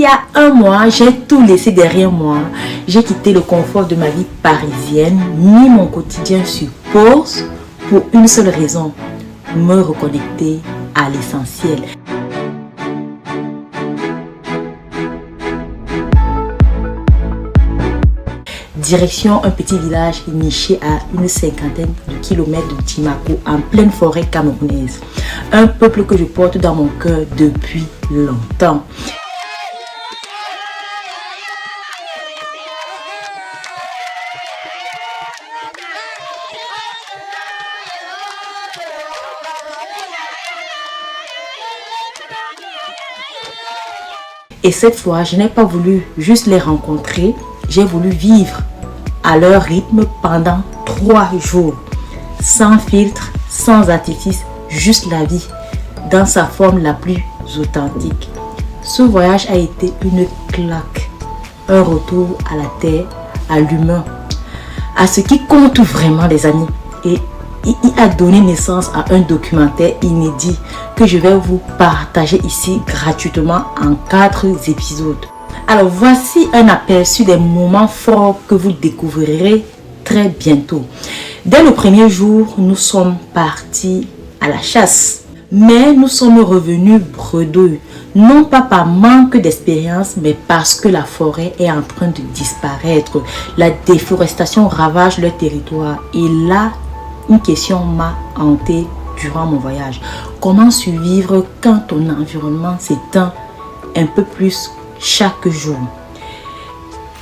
y a un mois, j'ai tout laissé derrière moi. J'ai quitté le confort de ma vie parisienne, mis mon quotidien sur pause pour une seule raison, me reconnecter à l'essentiel. Direction un petit village niché à une cinquantaine de kilomètres de Timako, en pleine forêt camerounaise. Un peuple que je porte dans mon cœur depuis longtemps. Et cette fois, je n'ai pas voulu juste les rencontrer, j'ai voulu vivre à leur rythme pendant 3 jours, sans filtre, sans artifice, juste la vie, dans sa forme la plus authentique. Ce voyage a été une claque, un retour à la terre, à l'humain, à ce qui compte vraiment les amis. Et il a donné naissance à un documentaire inédit que je vais vous partager ici gratuitement en 4 épisodes. Alors voici un aperçu des moments forts que vous découvrirez très bientôt. Dès le premier jour, nous sommes partis à la chasse. Mais nous sommes revenus bredouilles, non pas par manque d'expérience, mais parce que la forêt est en train de disparaître. La déforestation ravage le territoire. Et là, une question m'a hanté durant mon voyage. Comment survivre quand ton environnement s'éteint un peu plus chaque jour?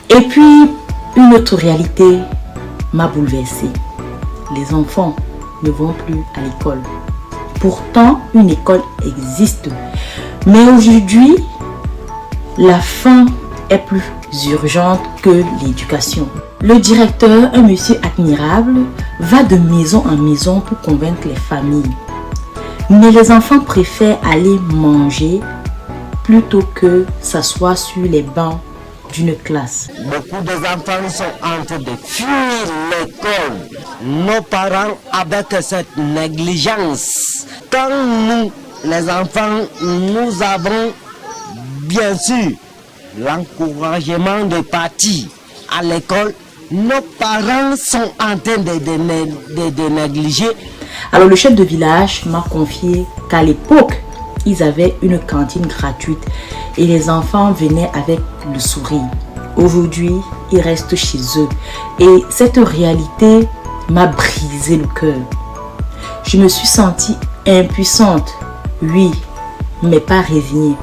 Et puis, une autre réalité m'a bouleversée. Les enfants ne vont plus à l'école. Pourtant, une école existe. Mais aujourd'hui, la faim est plus urgente que l'éducation. Le directeur, un monsieur admirable, va de maison en maison pour convaincre les familles. Mais les enfants préfèrent aller manger plutôt que s'asseoir sur les bancs d'une classe. Beaucoup d'enfants sont en train de fuir l'école. Nos parents, avec cette négligence, quand nous, les enfants, nous avons bien sûr l'encouragement de partir à l'école, nos parents sont en train de négliger. Alors le chef de village m'a confié qu'à l'époque, ils avaient une cantine gratuite et les enfants venaient avec le sourire. Aujourd'hui, ils restent chez eux et cette réalité m'a brisé le cœur. Je me suis sentie impuissante, oui, mais pas résignée.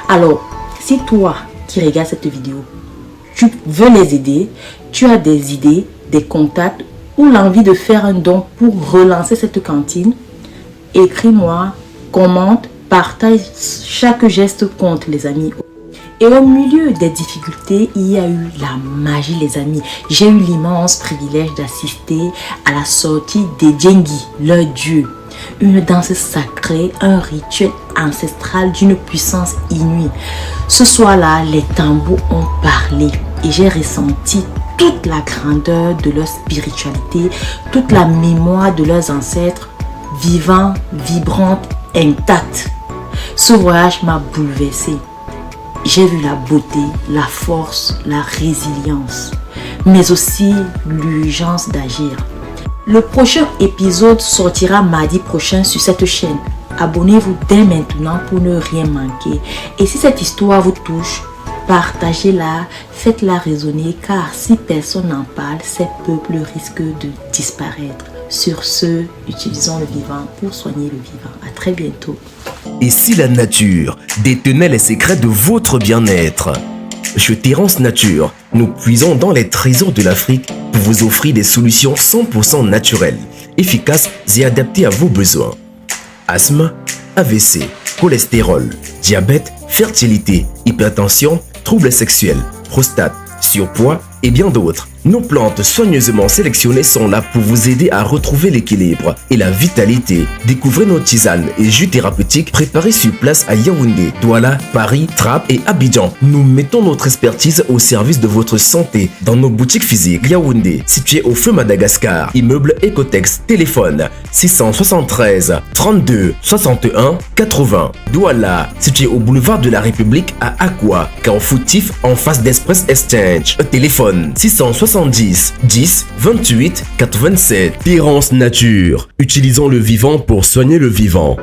Alors, si toi qui regardes cette vidéo, tu veux les aider, tu as des idées, des contacts ou l'envie de faire un don pour relancer cette cantine, écris-moi, commente, partage, chaque geste compte les amis. Et au milieu des difficultés, il y a eu la magie les amis. J'ai eu l'immense privilège d'assister à la sortie des Djengi, leur dieu. Une danse sacrée, un rituel ancestral d'une puissance inouïe. Ce soir-là, les tambours ont parlé et j'ai ressenti toute la grandeur de leur spiritualité, toute la mémoire de leurs ancêtres, vivants, vibrantes, intactes. Ce voyage m'a bouleversée. J'ai vu la beauté, la force, la résilience, mais aussi l'urgence d'agir. Le prochain épisode sortira mardi prochain sur cette chaîne. Abonnez-vous dès maintenant pour ne rien manquer. Et si cette histoire vous touche, partagez-la, faites-la résonner car si personne n'en parle, ces peuples risquent de disparaître. Sur ce, utilisons le vivant pour soigner le vivant. À très bientôt. Et si la nature détenait les secrets de votre bien-être? Chez Terrance Nature, nous puisons dans les trésors de l'Afrique pour vous offrir des solutions 100% naturelles, efficaces et adaptées à vos besoins. Asthme, AVC, cholestérol, diabète, fertilité, hypertension, troubles sexuels, prostate, surpoids, et bien d'autres. Nos plantes soigneusement sélectionnées sont là pour vous aider à retrouver l'équilibre et la vitalité. Découvrez nos tisanes et jus thérapeutiques préparés sur place à Yaoundé, Douala, Paris, Trappes et Abidjan. Nous mettons notre expertise au service de votre santé dans nos boutiques physiques. Yaoundé, situé au feu Madagascar, immeuble Ecotex, téléphone 673 32 61 80. Douala, situé au boulevard de la République à Aqua, carrefour Tif en face d'Express Exchange. Téléphone 670 10 28 87. Terrance Nature. Utilisons le vivant pour soigner le vivant.